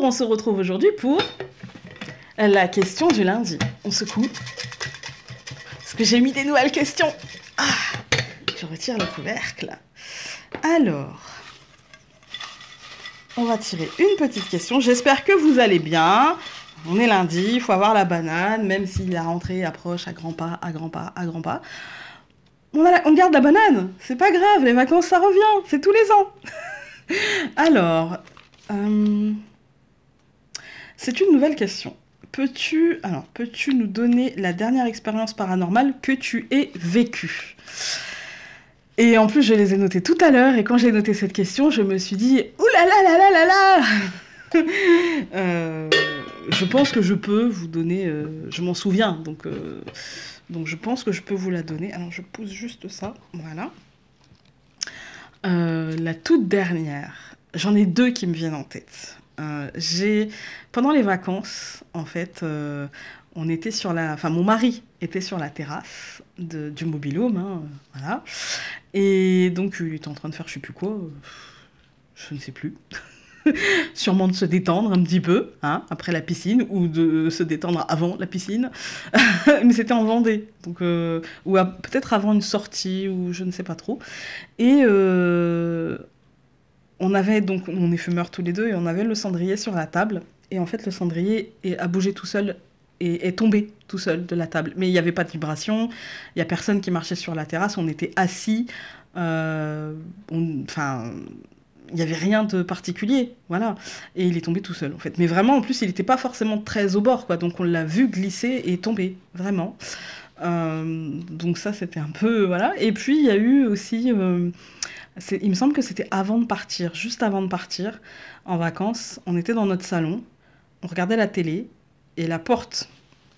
on se retrouve aujourd'hui pour la question du lundi. On secoue. Parce que j'ai mis des nouvelles questions. Ah, je retire le couvercle. Alors, on va tirer une petite question. J'espère que vous allez bien. On est lundi, il faut avoir la banane, même si la rentrée approche à grands pas, à grands pas, à grands pas. On garde la banane, c'est pas grave, les vacances ça revient, c'est tous les ans. Alors, c'est une nouvelle question. Peux-tu nous donner la dernière expérience paranormale que tu aies vécue? Et en plus, je les ai notées tout à l'heure, et quand j'ai noté cette question, je me suis dit « Ouh là là là là là là !» Je pense que je peux vous donner... je m'en souviens, donc je pense que je peux vous la donner. Alors, je pousse juste ça, voilà. La toute dernière, j'en ai deux qui me viennent en tête. Pendant les vacances, en fait, on était sur mon mari était sur la terrasse du mobil-home, hein, voilà. Et donc, il était en train de faire je sais plus quoi, je ne sais plus. Sûrement de se détendre un petit peu, hein, après la piscine, ou de se détendre avant la piscine. Mais c'était en Vendée, donc, ou peut-être avant une sortie, ou je ne sais pas trop. Et on est fumeurs tous les deux, et on avait le cendrier sur la table. Et en fait, le cendrier a bougé tout seul et est tombé tout seul de la table. Mais il n'y avait pas de vibration, il n'y a personne qui marchait sur la terrasse, on était assis. Il n'y avait rien de particulier, voilà. Et il est tombé tout seul, en fait. Mais vraiment, en plus, il n'était pas forcément très au bord, quoi. Donc on l'a vu glisser et tomber, vraiment. Donc ça, c'était un peu... Voilà. Et puis, il y a eu aussi... il me semble que c'était avant de partir, juste avant de partir, en vacances. On était dans notre salon, on regardait la télé, et la porte,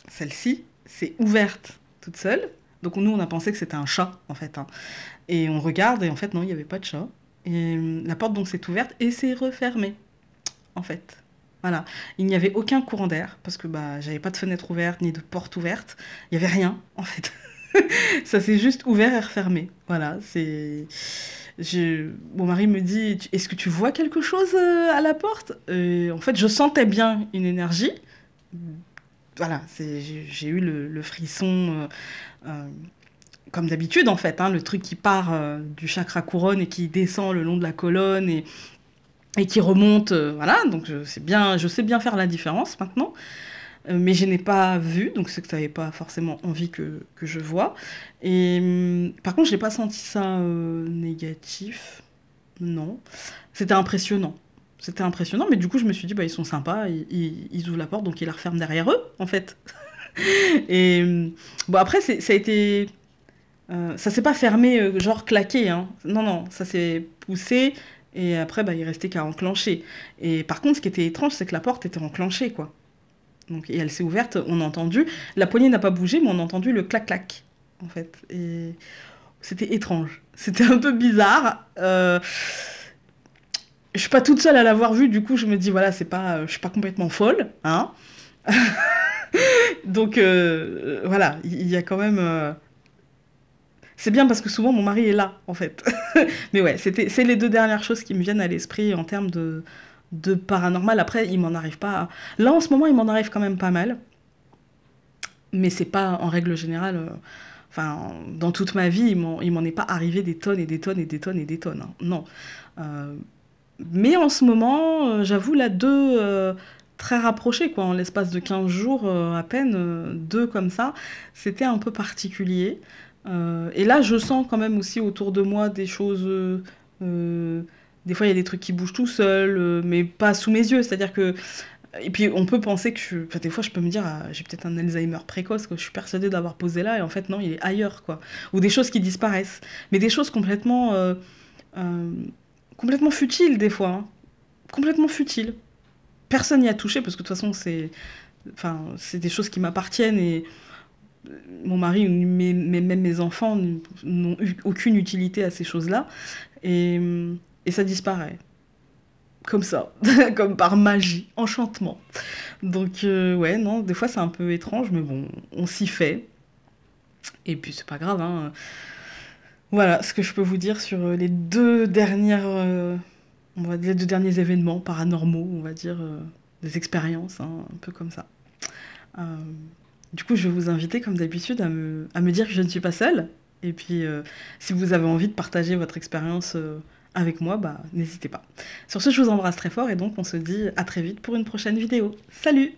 celle-ci, s'est ouverte toute seule. Donc nous, on a pensé que c'était un chat, en fait, hein. Et on regarde, et en fait, non, il n'y avait pas de chat. Et la porte donc s'est ouverte et s'est refermée, en fait. Voilà. Il n'y avait aucun courant d'air, parce que j'avais pas de fenêtre ouverte, ni de porte ouverte. Il n'y avait rien, en fait. Ça s'est juste ouvert et refermé. Voilà, Mon mari me dit, est-ce que tu vois quelque chose à la porte? En fait, je sentais bien une énergie. Voilà, j'ai eu le frisson... comme d'habitude, en fait, hein, le truc qui part du chakra couronne et qui descend le long de la colonne et qui remonte, voilà, donc je sais bien faire la différence maintenant, mais je n'ai pas vu, donc c'est que tu n'avais pas forcément envie que je vois. Et par contre, je n'ai pas senti ça négatif, non. C'était impressionnant. C'était impressionnant, mais du coup, je me suis dit, ils sont sympas, ils ouvrent la porte, donc ils la referment derrière eux, en fait. Et bon, après, ça a été... ça s'est pas fermé, genre claqué, hein. Non, non, ça s'est poussé, et après, il restait qu'à enclencher. Et par contre, ce qui était étrange, c'est que la porte était enclenchée, quoi. Donc, et elle s'est ouverte, on a entendu, la poignée n'a pas bougé, mais on a entendu le clac-clac, en fait. Et c'était étrange. C'était un peu bizarre. Je suis pas toute seule à l'avoir vu, du coup, je me dis, voilà, je suis pas complètement folle, hein. Donc, voilà, il y a quand même... C'est bien parce que souvent mon mari est là, en fait. Mais ouais, c'est les deux dernières choses qui me viennent à l'esprit en termes de paranormal. Après, il m'en arrive pas. Là, en ce moment, il m'en arrive quand même pas mal. Mais c'est pas, en règle générale... Enfin, dans toute ma vie, il m'en est pas arrivé des tonnes et des tonnes et des tonnes et des tonnes, hein. Non. Mais en ce moment, j'avoue, là, deux... très rapprochés, quoi, en l'espace de 15 jours à peine, deux comme ça, c'était un peu particulier. Et là, je sens quand même aussi autour de moi des choses... des fois, il y a des trucs qui bougent tout seuls, mais pas sous mes yeux. C'est-à-dire que... Et puis, on peut penser que... Enfin, des fois, je peux me dire, j'ai peut-être un Alzheimer précoce, que je suis persuadée d'avoir posé là, et en fait, non, il est ailleurs, quoi. Ou des choses qui disparaissent. Mais des choses complètement futiles, des fois, hein. Complètement futiles. Personne n'y a touché, parce que de toute façon, c'est des choses qui m'appartiennent, et mon mari, même mes enfants n'ont eu aucune utilité à ces choses-là. Et ça disparaît. Comme ça. Comme par magie. Enchantement. Donc, ouais, non, des fois, c'est un peu étrange, mais bon, on s'y fait. Et puis, c'est pas grave, hein. Voilà ce que je peux vous dire sur les deux dernières... on va dire les deux derniers événements paranormaux, on va dire... des expériences, hein, un peu comme ça. Euh, du coup, je vais vous inviter, comme d'habitude, à me dire que je ne suis pas seule. Et puis, si vous avez envie de partager votre expérience avec moi, bah, n'hésitez pas. Sur ce, je vous embrasse très fort et donc on se dit à très vite pour une prochaine vidéo. Salut!